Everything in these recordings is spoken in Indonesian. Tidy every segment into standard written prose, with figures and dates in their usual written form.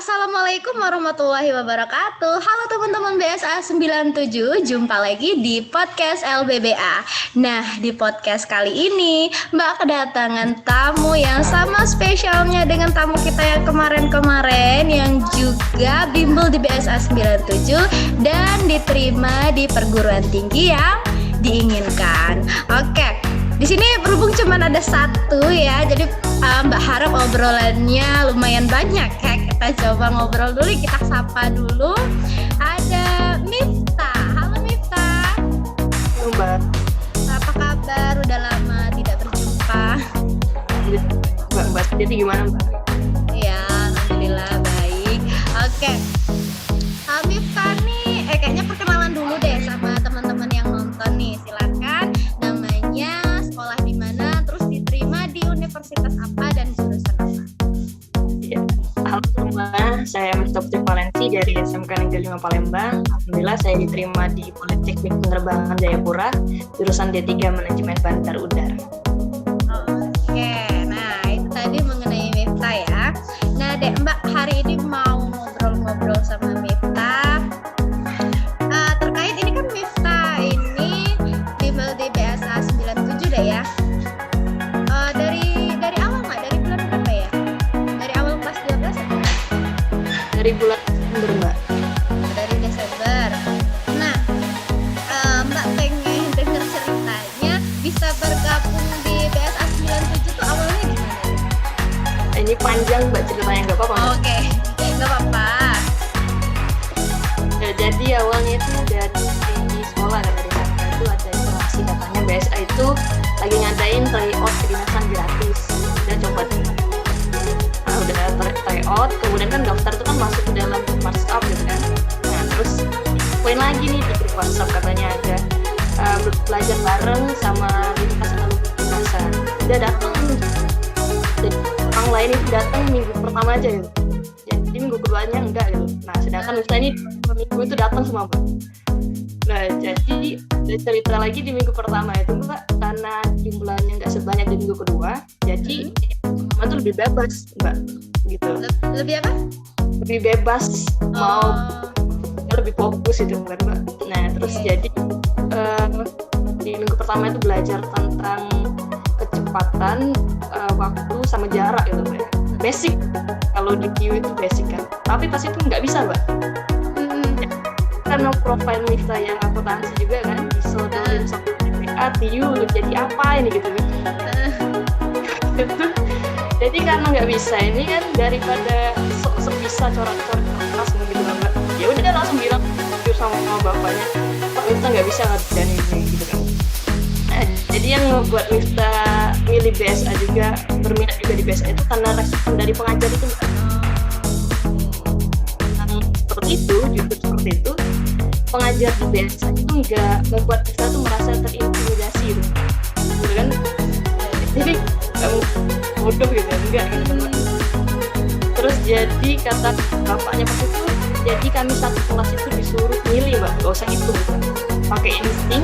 Assalamualaikum warahmatullahi wabarakatuh. Halo teman-teman BSA 97, jumpa lagi di podcast LBBA. Nah, di podcast kali ini Mbak kedatangan tamu yang sama spesialnya dengan tamu kita yang kemarin-kemarin, yang juga bimbel di BSA 97 dan diterima di perguruan tinggi yang diinginkan. Oke, di sini berhubung cuma ada satu ya, jadi Mbak harap obrolannya lumayan banyak ya. Kita coba ngobrol dulu, kita sapa dulu. Ada Miftah. Halo Miftah. Halo Mbak. Apa kabar? Udah lama tidak berjumpa. Mbak jadi gimana Mbak? Ya, alhamdulillah baik. Oke. Miftah nih, kayaknya perkenalan dulu deh sama teman-teman yang nonton nih. Silakan, namanya, sekolah di mana, terus diterima di universitas apa dan jurusan apa? Ya. Halo semua, saya Miftah Valensi dari SMK Negeri 5 Palembang. Alhamdulillah saya diterima di Politeknik Penerbangan Jayapura, jurusan D3 Manajemen Bandar Udara. Oke, nah itu tadi mengenai Miftah ya. Nah Dek Mbak, hari ini mau ngobrol-ngobrol sama Miftah terkait ini kan Miftah ini bimbel di BSA 97 deh ya. Dari awal nggak? Dari bulan berapa ya? Dari awal kelas 12 atau? Dari bulan Desember Mbak. Dari Desember. Nah, Mbak pengen denger ceritanya bisa bergabung di BSA 97 tuh awalnya gimana? Ini panjang Mbak ceritanya, nggak apa-apa Mbak? Oke, nggak apa-apa. Ya, jadi awalnya itu dari sekolah kan, dari kakak itu ada informasi katanya BSA itu lagi ngadain tryout kedinasan gratis. Udah coba udah tryout, kemudian kan daftar itu kan masuk ke dalam WhatsApp gitu kan. Nah terus poin lagi nih di grup WhatsApp katanya ada belajar bareng sama lintas kedinasan. Udah datang, jadi orang lain itu datang minggu pertama aja gitu. Jadi minggu keduanya enggak gitu. Nah sedangkan misalnya ini minggu itu datang semua Mbak. Nah jadi cerita lagi di minggu pertama itu Mbak, karena jumlahnya nggak sebanyak di minggu kedua, jadi pertama itu lebih bebas Mbak gitu. Lebih apa? Lebih bebas, mau lebih fokus itu kan Mbak. Nah terus jadi di minggu pertama itu belajar tentang kecepatan, waktu sama jarak gitu Mbak. Basic, kalau di QI itu basic kan. Tapi pas itu nggak bisa Mbak. Karena profil Miftah yang akuntansi juga kan, disodorin sama PPA, TIU, jadi apa ini gitu kan. Jadi karena nggak bisa ini kan, daripada sok bisa coret-coret keras gitu kan Mbak. Ya udah dia langsung bilang sama bapaknya, Pak Miftah nggak bisa ngerjain ini gitu kan. Nah, jadi yang membuat Miftah milih BSA juga, berminat juga di BSA itu karena respon dari pengajar itu Mbak. Seperti itu, justru seperti itu, pengajar di BSA itu nggak membuat kita tuh merasa terintimidasi gitu kan. Jadi bodoh gitu, enggak gitu Mbak. Terus jadi kata bapaknya pas itu, jadi kami satu kelas itu disuruh milih Mbak, nggak usah hitung gitu. Pakai insting,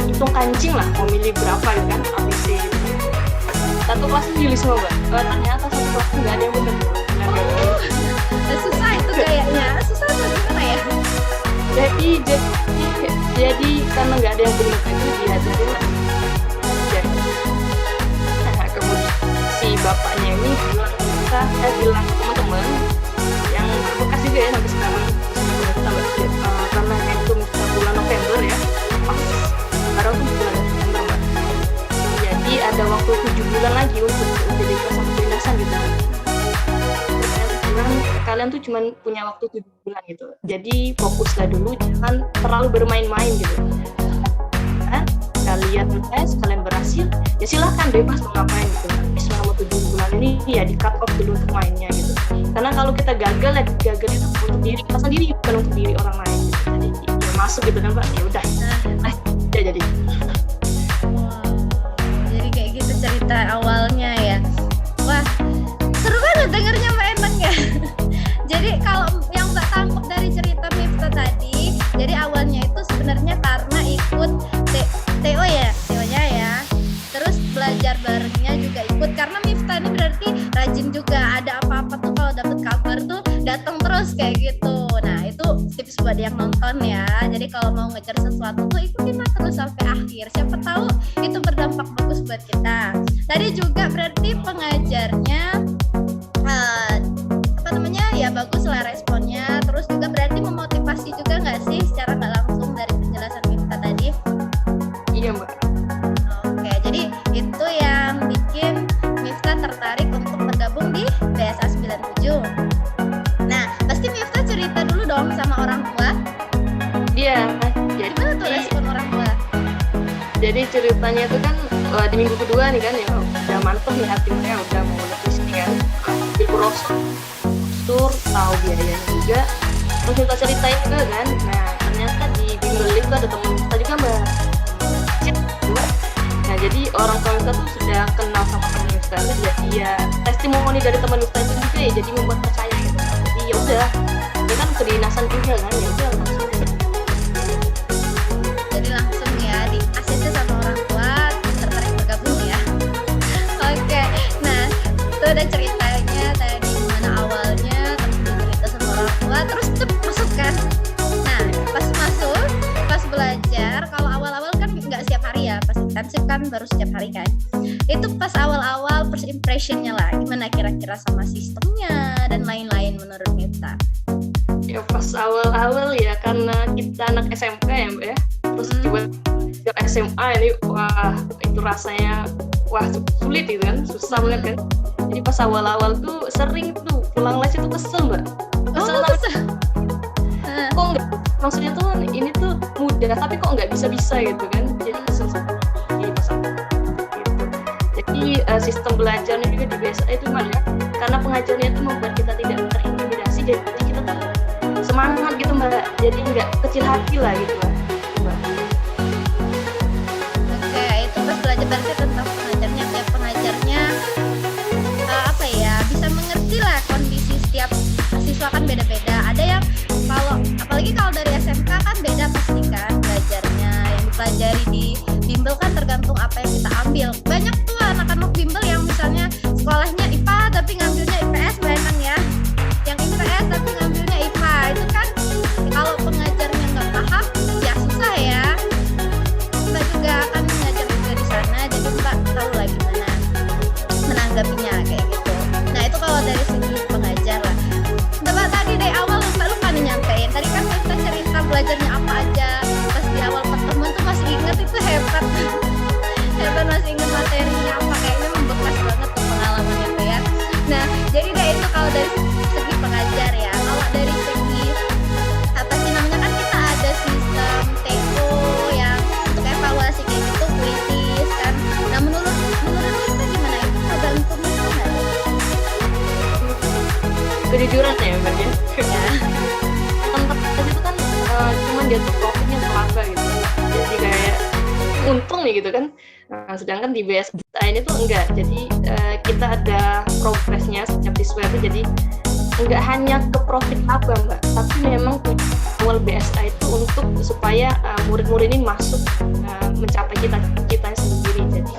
hitung kancing lah, mau milih berapa gitu kan, ABC gitu. Satu kelas milih semua Mbak. Ternyata satu kelas nggak ada yang benar. Susah itu kayaknya, susah atau gimana ya? Jadi karena nggak ada yang benar itu diajarin lah. Nah kemudian si bapaknya ini bilang ke teman-teman yang berbekas juga ya sampai sekarang, karena itu bulan November ya, pas sekarang tuh bulan November Mbak. Jadi ada waktu 7 bulan lagi untuk jadi kelas kedinasan gitu. Kalian tuh cuma punya waktu 7 bulan gitu. Jadi fokuslah dulu, jangan terlalu bermain-main gitu. Nah, kalian tes, kalian berhasil, ya silahkan bebas mau ngapain gitu. Selama 7 bulan ini ya di cut off dulu untuk mainnya gitu. Karena kalau kita gagal ya gagal itu untuk diri kita sendiri, bukan untuk diri orang lain gitu. Jadi ya masuk gitu kan Pak, ya udah. Ya jadi. Jadi kayak gitu cerita awalnya ya. Wah, seru banget dengernya Mbak, enak ya. Jadi kalau yang Mbak tangkap dari cerita Miftah tadi, jadi awalnya itu sebenarnya karena ikut TO ya, TO-nya ya. Terus belajar barengnya juga ikut, karena Miftah ini berarti rajin juga, ada apa-apa tuh kalau dapat kabar tuh datang terus kayak gitu. Nah itu tips buat yang nonton ya. Jadi kalau mau ngejar sesuatu tuh ikutin lah terus sampai akhir. Siapa tahu itu berdampak bagus buat kita. Tadi juga berarti pengajarnya ya bagus lah responnya. Terus juga berarti memotivasi juga nggak sih secara nggak langsung dari penjelasan Miftah tadi? Iya Mbak. Oke, jadi itu yang bikin Miftah tertarik untuk bergabung di BSA 97. Nah, pasti Miftah cerita dulu dong sama orang tua. Iya. Gimana tuh respon orang tua? Jadi ceritanya itu kan di minggu kedua nih kan ya udah mantep nih hatinya, udah mau lulus nih kan, ambil brosur, tahu biayanya juga, terus kita ceritain juga kan. Nah ternyata di bimbel itu ada temen kita juga Mbak Cip. Nah jadi orang tua kita tuh sudah kenal sama temen kita itu, jadi ya testimoni dari teman kita itu juga ya, jadi membuat percaya gitu. Jadi ya udah, dia kan kedinasan juga kan, ya udah langsung. Jadi langsung ya di ACC sama orang tua tertarik bergabung ya. Oke, nah itu udah ceritanya tadi gimana awalnya, terus udah cerita sama orang tua, terus masuk kan. Nah pas masuk, pas belajar, kalau awal-awal kan nggak setiap hari ya, pas intensif kan baru setiap hari kan. Itu pas awal-awal first impressionnya lah, gimana kira-kira sama sistemnya dan lain-lain menurut Miftah? Ya pas awal-awal ya karena kita anak SMK ya Mbak ya, terus juga SMA ini wah itu rasanya wah sulit gitu kan, susah banget kan. Jadi pas awal-awal tuh sering tuh pulang les itu kesel Mbak, kesel kok nggak, maksudnya tuh ini tuh mudah tapi kok nggak bisa gitu kan, jadi kesel gitu. Jadi sistem belajarnya juga di BSA itu gimana ya, karena pengajarnya itu membuat kita tidak terintimidasi, jadi kita tuh semangat gitu Mbak, jadi nggak kecil hati lah gitu Mbak. Oke, itu pas belajar berarti tentang pengajarnya, tiap pengajarnya apa ya, bisa mengerti lah kondisi setiap siswa kan beda-beda. Ada yang kalau apalagi kalau dari SMK kan beda pasti kan belajarnya, yang dipelajari di bimbel kan tergantung apa yang kita ambil. Banyak tuh anak-anak bimbel yang misalnya sekolahnya IPA tapi ngambilnya IPS, bayangkan ya, yang IPS tapi ngambilnya IPA, itu kan kalau pengajarnya nggak paham ya susah ya. Mbak juga kan mengajar juga di sana, jadi Mbak tahu lah gimana menanggapinya kayak gitu. Nah itu kalau dari segi pengajar lah. Mbak tadi dari awal Mbak lupa nih nyampein, tadi kan kita cerita belajarnya apa aja, pas di awal pertemuan tuh masih ingat, itu hebat. Hebat, masih ingat materinya apa, kayaknya membekas banget tuh pengalaman itu ya. Nah jadi deh itu kalau dari segi pengajar ya. Kalau dari segi apa sih namanya, kan kita ada sistem TO yang untuk evaluasi kayak gitu, kuisis kan. Nah menurut kita gimana, itu tergantung itu nggak? Kejujuran ya Mbak ya. Tempat itu kan cuman dia tuh profitnya terlaba gitu, jadi kayak untung nih gitu kan. Nah, sedangkan di BSA ini tuh enggak, jadi kita ada progresnya setiap siswa itu, jadi enggak hanya ke profit laba Mbak, tapi memang awal BSA itu untuk supaya murid-murid ini masuk mencapai kita sendiri. Jadi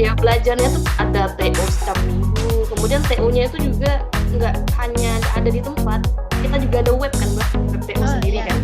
ya belajarnya tuh ada TO setiap minggu, kemudian TO-nya itu juga enggak hanya ada di tempat, kita juga ada web kan Mbak, web TO sendiri kan.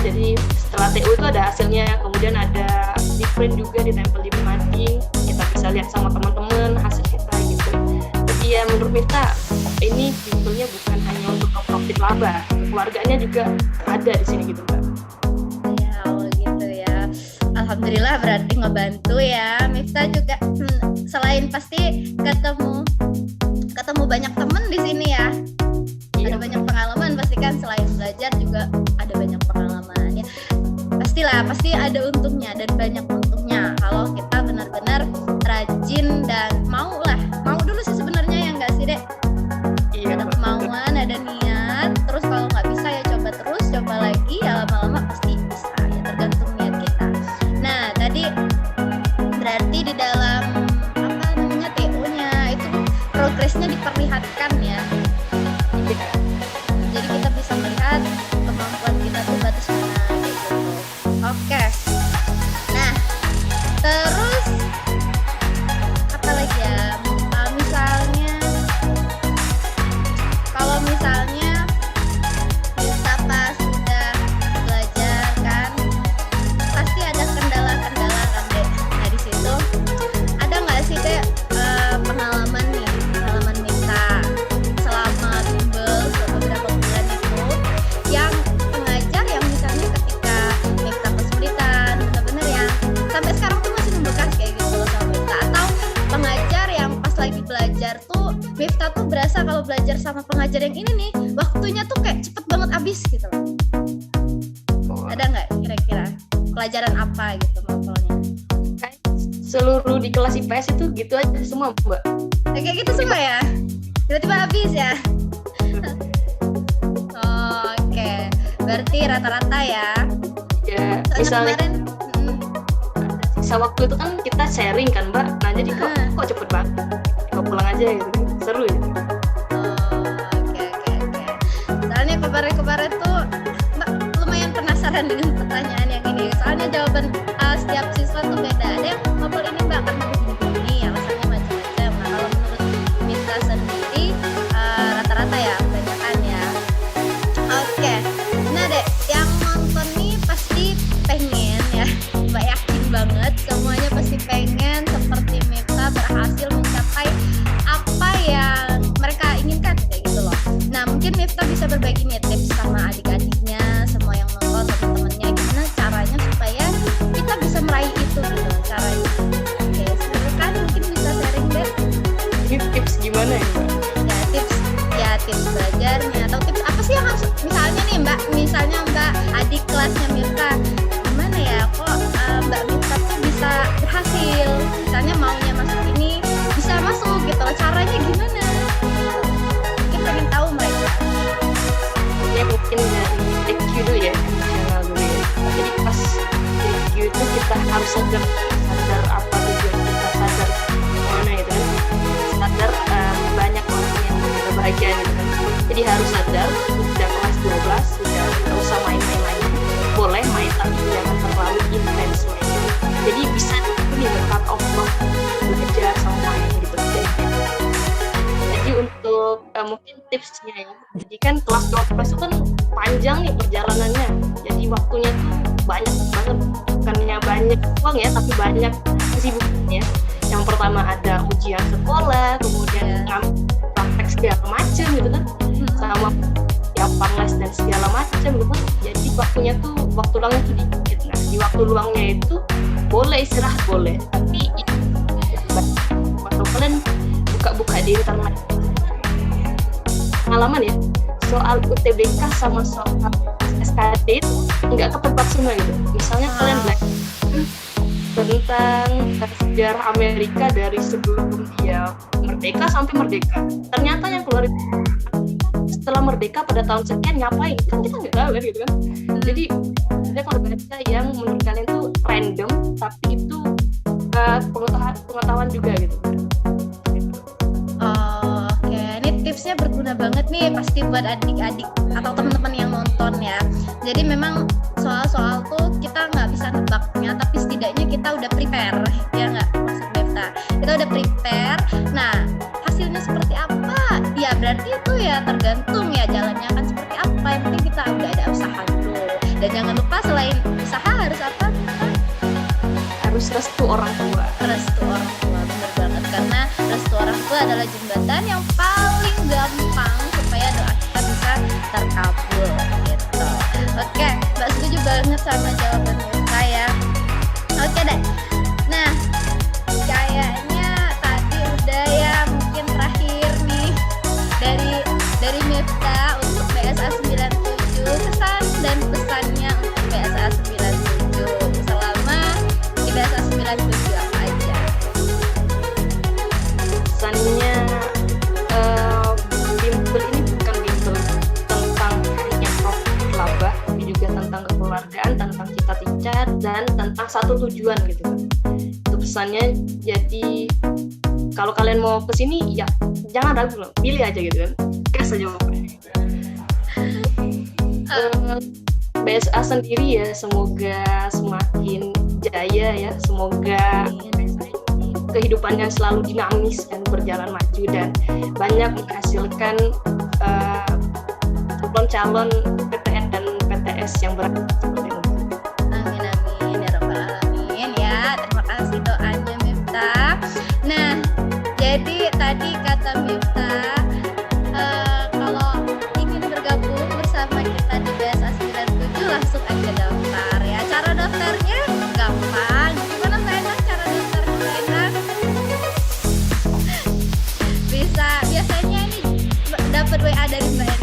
Jadi setelah TO itu ada hasilnya, kemudian ada di print juga, ditempel di mading, kita bisa lihat sama teman-teman hasil kita gitu. Jadi ya menurut Miftah ini bimbelnya bukan hanya untuk profit laba, keluarganya juga ada di sini gitu Mbak. Ya gitu ya. Alhamdulillah berarti ngebantu ya. Miftah juga selain pasti ketemu banyak temen di sini ya. Ada banyak pengalaman pasti kan, selain belajar juga ada banyak pengalaman ya. Pasti ada untungnya dan banyak untungnya kalau kita benar-benar rajin dan mau dulu sih sebenarnya, ya nggak sih Dek? Iya, ada kemauan, ada niat, terus kalau nggak bisa ya coba lagi, ya lama-lama pasti bisa ya, tergantung niat kita. Nah tadi berarti di dalam apa namanya TO-nya itu progresnya diperlihatkan ya. Jadi kita bisa melihat kemampuan kita tuh batas mana kayak gitu. Oke. Nah belajar sama pengajar yang ini nih, waktunya tuh kayak cepet banget habis gitu loh. Ada nggak kira-kira pelajaran apa gitu mapelnya? Seluruh di kelas IPS itu gitu aja semua, Mbak. Kayak gitu semua ya? Tiba-tiba habis ya? Oke, berarti rata-rata ya? Ya, Soalnya misalnya kemarin, sisa waktu itu kan kita sharing kan, Mbak. Nah, jadi kok cepet banget. Kok pulang aja gitu. Seru ya. Oke. Soalnya kemarin tuh Mbak lumayan penasaran dengan pertanyaan yang ini. Soalnya jawaban setiap siswa tuh beda. Ada yang mapel ini Mbak karena begini, alasannya macam-macam. Nah kalau menurut Mita sendiri rata-rata ya kebanyakan ya. Oke. Nah Dek, yang nonton nih pasti pengen ya, Mbak yakin banget semuanya pasti pengen seperti Mita berhasil mencapai apa yang mereka inginkan kayak gitu loh. Nah mungkin Mifta bisa berbagi nih tips sama adik-adiknya, semua yang nonton, teman-temannya, gimana caranya supaya kita bisa meraih itu gitu caranya. Oke, silakan mungkin bisa sharing deh. Ini tips gimana ya, Mbak? Tips belajarnya atau tips apa sih yang harus, misalnya Mbak adik kelasnya Mifta, gimana ya kok Mbak Mifta tuh bisa berhasil, misalnya maunya masuk ini bisa masuk gitu loh, caranya gimana? Mungkin pengen tahu mereka. Ya mungkin dari EQ dulu ya, emosional dulu ya. Jadi pas EQ itu kita harus sadar apa tujuan kita, sadar mana gitu kan, sadar banyak orang yang kita bahagia gitu kan. Jadi harus sadar udah kelas 12 udah nggak usah main-main lagi, boleh main tapi jangan terlalu intens mainnya. Jadi bisa nih cut off belajar sama main gitu. Jadi untuk mungkin tipsnya ya, jadi kan kelas 12 itu kan panjang nih perjalanannya, jadi waktunya tuh banyak banget, bukannya banyak uang ya, tapi banyak kesibukannya. Yang pertama ada ujian sekolah, kemudian praktek segala macam gitu kan, sama siapan les dan segala macam gitu kan. Jadi waktunya tuh, waktu luangnya tuh dikit. Nah di waktu luangnya itu boleh istirahat boleh, tapi atau kalian buka-buka di internet pengalaman ya, soal UTBK sama soal SKD itu nggak ketebak semua gitu. Misalnya kalian belajar tentang sejarah Amerika dari sebelum dia merdeka sampai merdeka, ternyata yang keluar setelah merdeka pada tahun sekian ngapain, kan kita nggak tahu kan gitu kan. Jadi ada kalau baca yang menurut kalian tuh random tapi itu pengetahuan juga gitu. Oke, ini tipsnya berguna banget nih pasti buat adik-adik atau teman-teman yang nonton ya. Jadi memang soal-soal tuh kita nggak bisa nebaknya, tapi setidaknya kita udah prepare, ya nggak, maksud Mifta? Kita udah prepare. Nah, hasilnya seperti apa? Ya berarti itu ya tergantung ya jalannya akan seperti apa. Yang penting kita udah ada usaha dulu. Dan jangan lupa selain usaha harus apa? Harus restu orang tua. Restu orang tua, bener banget, karena restu orang tua adalah jembatan yang paling gampang supaya doa kita bisa terkabul gitu. Oke, Mbak setuju banget sama jawaban Mifta ya. Oke deh. Nah, kayaknya tadi udah ya, mungkin terakhir nih dari Mifta untuk BSA 97, kesan dan pesannya untuk BSA 97 selama di BSA 97 apa aja? Pesannya bimbel ini bukan bimbel tentang hanya profit laba, tapi juga tentang kekeluargaan, tentang cita-cita dan tentang satu tujuan gitu kan. Itu pesannya. Jadi kalau kalian mau kesini ya jangan ragu loh, pilih aja gitu kan, gas aja pokoknya. BSA sendiri ya semoga semakin jaya ya, semoga kehidupannya selalu dinamis dan berjalan maju dan banyak menghasilkan calon PTN dan PTS yang berhasil seperti itu. Amin ya rabbal alamin ya. Terima kasih doanya Mifta. Nah, jadi tadi kata Mifta kalau ingin bergabung bersama kita di BSA 97 langsung aja daftar ya. Cara daftarnya gampang. Gimana Mbak Endang cara daftarnya Mbak Endang? Bisa, biasanya ini WA dari Mbak